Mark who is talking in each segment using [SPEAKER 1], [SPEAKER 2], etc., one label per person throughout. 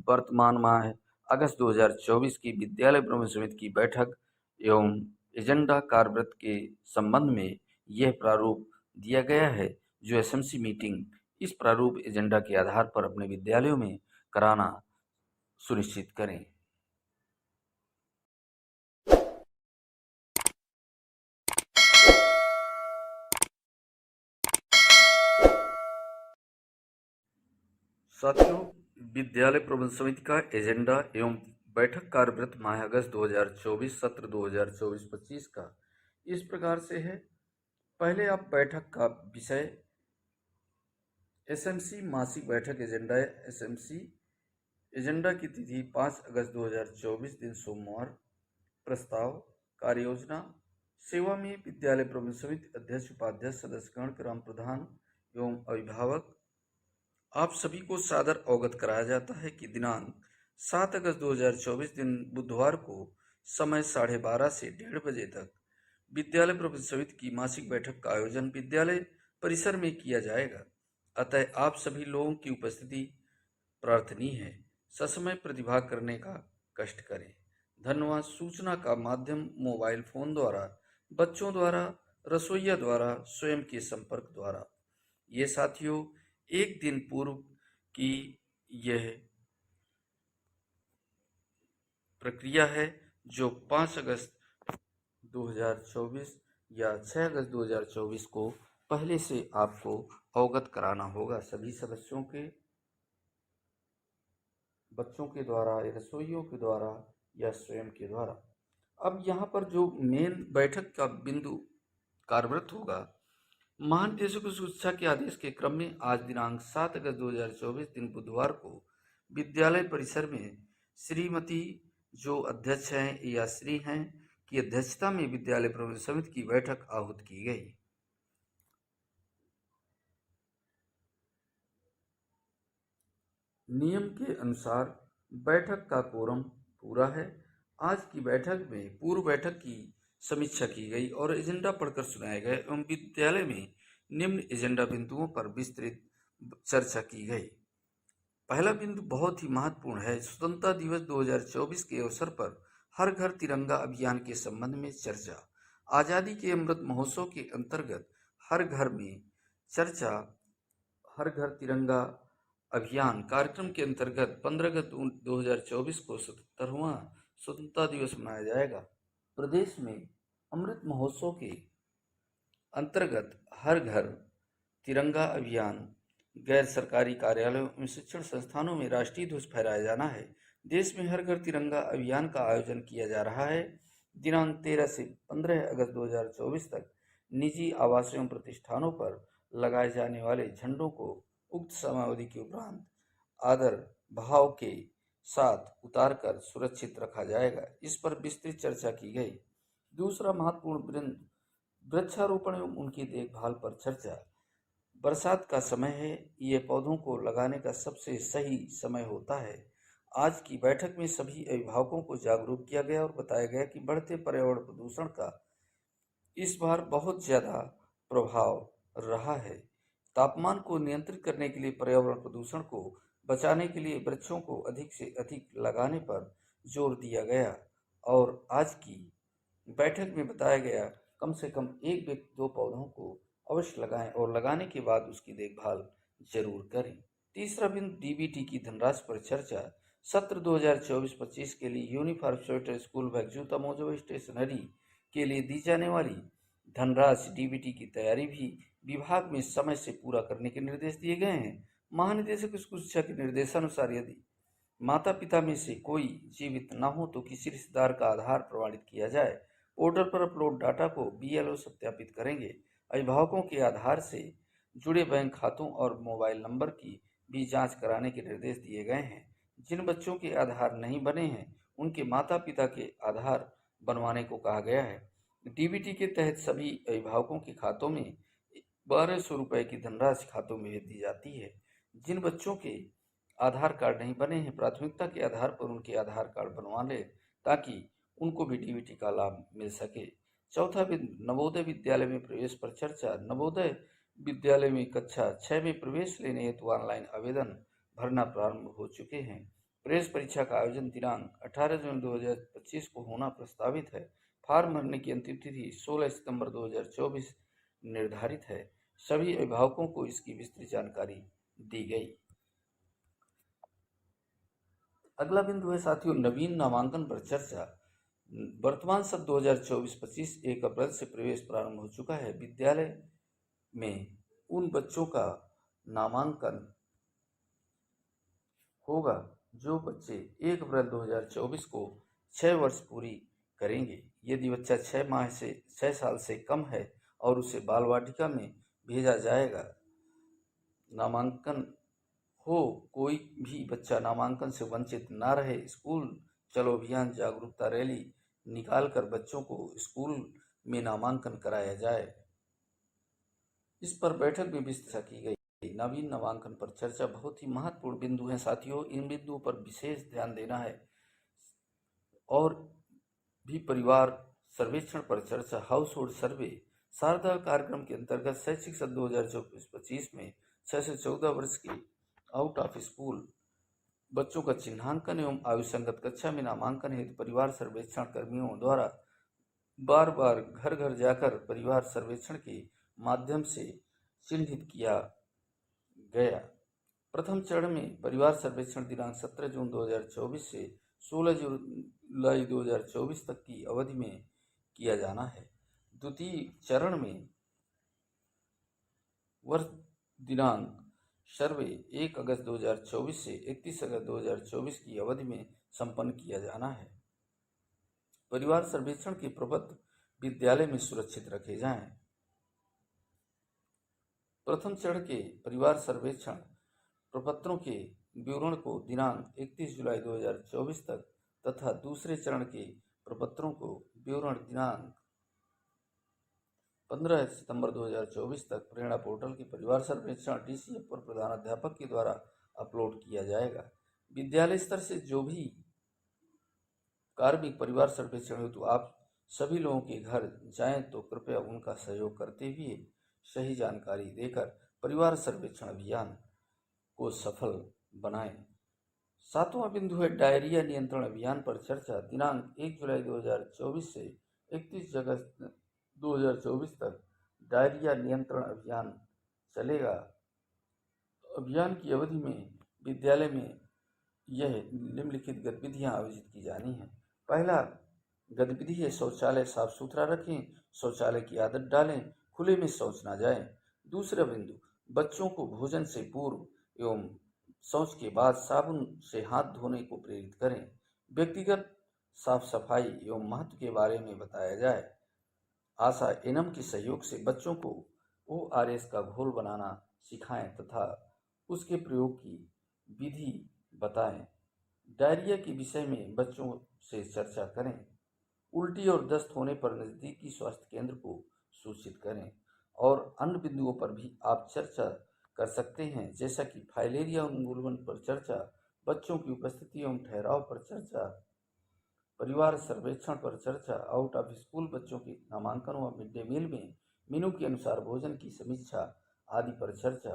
[SPEAKER 1] वर्तमान माह अगस्त 2024 की विद्यालय प्रबंधन समिति की बैठक एवं एजेंडा कार्यवृत्त के संबंध में यह प्रारूप दिया गया है। जो एसएमसी मीटिंग इस प्रारूप एजेंडा के आधार पर अपने विद्यालयों में कराना सुनिश्चित करें। साथियों, विद्यालय प्रबंधन समिति का एजेंडा एवं बैठक कार्यवृत्त माह अगस्त 2024 सत्र 2024-25 का इस प्रकार से है। पहले आप बैठक का विषय एसएमसी मासिक बैठक एजेंडा है। एसएमसी एजेंडा की तिथि 5 अगस्त 2024 दिन सोमवार। प्रस्ताव कार्य योजना सेवा में विद्यालय प्रबंधन समिति अध्यक्ष उपाध्यक्ष सदस्यगण ग्राम प्रधान एवं अभिभावक आप सभी को सादर अवगत कराया जाता है कि दिनांक 7 अगस्त 2024 दिन बुधवार को समय 12:30 से 1:30 बजे तक विद्यालय प्रबंधन समिति की मासिक बैठक का आयोजन विद्यालय परिसर में किया जाएगा। अतः आप सभी लोगों की उपस्थिति प्रार्थनीय है। ससमय प्रतिभाग करने का कष्ट करें। धन्यवाद। सूचना का माध्यम मोबाइल फोन द्वारा, बच्चों द्वारा, रसोइया द्वारा, स्वयं के संपर्क द्वारा। ये साथियों एक दिन पूर्व की यह प्रक्रिया है जो 5 अगस्त 2024 या 6 अगस्त 2024 को पहले से आपको अवगत कराना होगा सभी सदस्यों के, बच्चों के द्वारा, रसोइयों के द्वारा या स्वयं के द्वारा। अब यहाँ पर जो मेन बैठक का बिंदु कार्यवृत्त होगा, महानिदेशक शिक्षा के आदेश के क्रम में आज दिनांक 7 अगस्त 2024 दिन बुधवार को विद्यालय परिसर में श्रीमती जो अध्यक्ष हैं या श्री हैं की अध्यक्षता में विद्यालय प्रबंधन समिति की बैठक आहूत की गई। नियम के अनुसार बैठक का कोरम पूरा है। आज की बैठक में पूर्व बैठक की समीक्षा की गई और एजेंडा पढ़कर सुनाए गए एवं विद्यालय में निम्न एजेंडा बिंदुओं पर विस्तृत चर्चा की गई। पहला बिंदु बहुत ही महत्वपूर्ण है। स्वतंत्रता दिवस 2024 के अवसर पर हर घर तिरंगा अभियान के संबंध में चर्चा। आजादी के अमृत महोत्सव के अंतर्गत हर घर में चर्चा। हर घर तिरंगा अभियान कार्यक्रम के अंतर्गत 15 अगस्त 2024 को 77वां स्वतंत्रता दिवस मनाया जाएगा। प्रदेश में अमृत महोत्सव के अंतर्गत हर घर तिरंगा अभियान, गैर सरकारी कार्यालयों एवं शिक्षण संस्थानों में राष्ट्रीय ध्वज फहराया जाना है। देश में हर घर तिरंगा अभियान का आयोजन किया जा रहा है। दिनांक 13 से 15 अगस्त 2024 तक निजी आवासों एवं प्रतिष्ठानों पर लगाए जाने वाले झंडों को उक्त समयावधि के उपरांत आदर भाव के साथ उतारकर सुरक्षित रखा जाएगा। इस पर विस्तृत चर्चा की गई। दूसरा महत्वपूर्ण बिंदु वृक्षारोपण एवं उनकी देखभाल पर चर्चा। बरसात का समय है, ये पौधों को लगाने का सबसे सही समय होता है। आज की बैठक में सभी अभिभावकों को जागरूक किया गया और बताया गया कि बढ़ते पर्यावरण प्रदूषण का इस बार बहुत ज़्यादा प्रभाव रहा है। तापमान को नियंत्रित करने के लिए पर्यावरण प्रदूषण को बचाने के लिए वृक्षों को अधिक से अधिक लगाने पर जोर दिया गया और आज की बैठक में बताया गया कम से कम एक व्यक्ति 2 पौधों को अवश्य लगाएं और लगाने के बाद उसकी देखभाल जरूर करें। तीसरा बिंदु डीबीटी की धनराशि पर चर्चा। सत्र 2024-25 के लिए यूनिफॉर्म स्वेटर, स्कूल बैग, जूता, मोजा, स्टेशनरी के लिए दी जाने वाली धनराशि डीबीटी की तैयारी भी विभाग में समय से पूरा करने के निर्देश दिए गए हैं। महानिदेशक स्कूल शिक्षा के निर्देशानुसार यदि माता पिता में से कोई जीवित न हो तो किसी रिश्तेदार का आधार प्रमाणित किया जाए। पोर्टल पर अपलोड डाटा को बीएलओ सत्यापित करेंगे। अभिभावकों के आधार से जुड़े बैंक खातों और मोबाइल नंबर की भी जांच कराने के निर्देश दिए गए हैं। जिन बच्चों के आधार नहीं बने हैं उनके माता पिता के आधार बनवाने को कहा गया है। डीबीटी के तहत सभी अभिभावकों के खातों में 1200 रुपये की धनराशि खातों में भेज दी जाती है। जिन बच्चों के आधार कार्ड नहीं बने हैं प्राथमिकता के आधार पर उनके आधार कार्ड बनवा लें ताकि उनको भी डीबीटी का लाभ मिल सके। चौथा बिंदु नवोदय विद्यालय में प्रवेश पर चर्चा। नवोदय विद्यालय में कक्षा 6 में प्रवेश लेने हेतु ऑनलाइन आवेदन भरना प्रारंभ हो चुके हैं। प्रवेश परीक्षा का आयोजन दिनांक 18 जून 2025 को होना प्रस्तावित है। फॉर्म भरने की अंतिम तिथि 16 सितंबर 2024 निर्धारित है। सभी अभिभावकों को इसकी विस्तृत जानकारी दी गई। अगला बिंदु है साथियों नवीन नामांकन पर चर्चा। वर्तमान सत्र 2024-25 1 अप्रैल से प्रवेश प्रारंभ हो चुका है। विद्यालय में उन बच्चों का नामांकन होगा जो बच्चे 1 अप्रैल 2024 को 6 वर्ष पूरी करेंगे। यदि बच्चा 6 साल से कम है और उसे बाल वाटिका में भेजा जाएगा। नामांकन हो कोई भी बच्चा नामांकन से वंचित ना रहे। स्कूल चलो अभियान जागरूकता रैली निकालकर बच्चों को स्कूल में नामांकन कराया जाए। इस पर बैठक में विस्तृत की गई। नवीन नामांकन पर चर्चा बहुत ही महत्वपूर्ण बिंदु हैं साथियों, इन बिंदुओं पर विशेष ध्यान देना है। और भी परिवार सर्वेक्षण पर चर्चा। हाउस होल्ड सर्वे शारदा कार्यक्रम के अंतर्गत शैक्षिक सत्र 2024-25 में 6 से 14 वर्ष के आउट ऑफ स्कूल बच्चों का चिन्हांकन एवं आयुसंगत कक्षा में नामांकन हेतु परिवार सर्वेक्षण कर्मियों द्वारा बार बार घर घर जाकर परिवार सर्वेक्षण के माध्यम से चिन्हित किया गया। प्रथम चरण में परिवार सर्वेक्षण दिनांक 17 जून 2024 से 16 जुलाई 2024 तक की अवधि में किया जाना है। द्वितीय चरण में वर्ष दिनांक सर्वे 1 अगस्त 2024 से 31 अगस्त 2024 की अवधि में संपन्न किया जाना है। परिवार सर्वेक्षण के प्रपत्र विद्यालय में सुरक्षित रखे जाएं। प्रथम चरण के परिवार सर्वेक्षण प्रपत्रों के विवरण को दिनांक 31 जुलाई 2024 तक तथा दूसरे चरण के प्रपत्रों को विवरण दिनांक 15 सितंबर 2024 तक प्रेरणा पोर्टल के परिवार सर्वेक्षण DCF पर प्रधानाध्यापक के द्वारा अपलोड किया जाएगा। विद्यालय स्तर से जो भी कार्मिक परिवार सर्वेक्षण हेतु आप सभी लोगों के घर जाएं तो कृपया उनका सहयोग करते हुए सही जानकारी देकर परिवार सर्वेक्षण अभियान को सफल बनाएं। सातवां बिंदु है डायरिया नियंत्रण अभियान पर चर्चा। दिनांक 1 जुलाई 2024 से 31 अगस्त 2024 तक डायरिया नियंत्रण अभियान चलेगा। अभियान की अवधि में विद्यालय में यह निम्नलिखित गतिविधियां आयोजित की जानी है। पहला गतिविधि है शौचालय साफ सुथरा रखें, शौचालय की आदत डालें, खुले में शौच ना जाएं। दूसरा बिंदु बच्चों को भोजन से पूर्व एवं शौच के बाद साबुन से हाथ धोने को प्रेरित करें। व्यक्तिगत साफ सफाई एवं महत्व के बारे में बताया जाए। आशा एनम के सहयोग से बच्चों को ORS का घोल बनाना सिखाएं तथा उसके प्रयोग की विधि बताएं। डायरिया के विषय में बच्चों से चर्चा करें। उल्टी और दस्त होने पर नज़दीकी स्वास्थ्य केंद्र को सूचित करें। और अन्य बिंदुओं पर भी आप चर्चा कर सकते हैं, जैसा कि फाइलेरिया उन्मूलन पर चर्चा, बच्चों की उपस्थिति एवं ठहराव पर चर्चा, परिवार सर्वेक्षण पर चर्चा, आउट ऑफ स्कूल बच्चों के नामांकन व मिड डे मील में मेनू के अनुसार भोजन की समीक्षा आदि पर चर्चा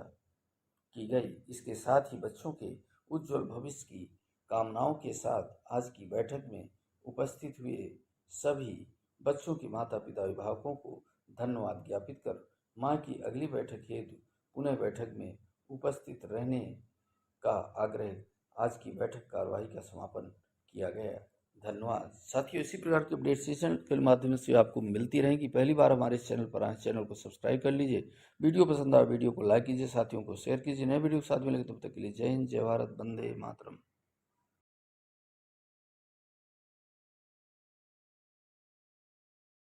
[SPEAKER 1] की गई। इसके साथ ही बच्चों के उज्जवल भविष्य की कामनाओं के साथ आज की बैठक में उपस्थित हुए सभी बच्चों के माता पिता अभिभावकों को धन्यवाद ज्ञापित कर माँ की अगली बैठक हेतु पुनः बैठक में उपस्थित रहने का आग्रह आज की बैठक कार्यवाही का समापन किया गया। धन्यवाद साथियों। इसी प्रकार की अपडेट सेशन के माध्यम से आपको मिलती रहेगी। पहली बार हमारे चैनल पर आए चैनल को सब्सक्राइब कर लीजिए। वीडियो पसंद आए वीडियो को लाइक कीजिए, साथियों को शेयर कीजिए। नए वीडियो के साथ मिलेंगे, तब तक के लिए जय हिंद, जय भारत, वंदे मातरम।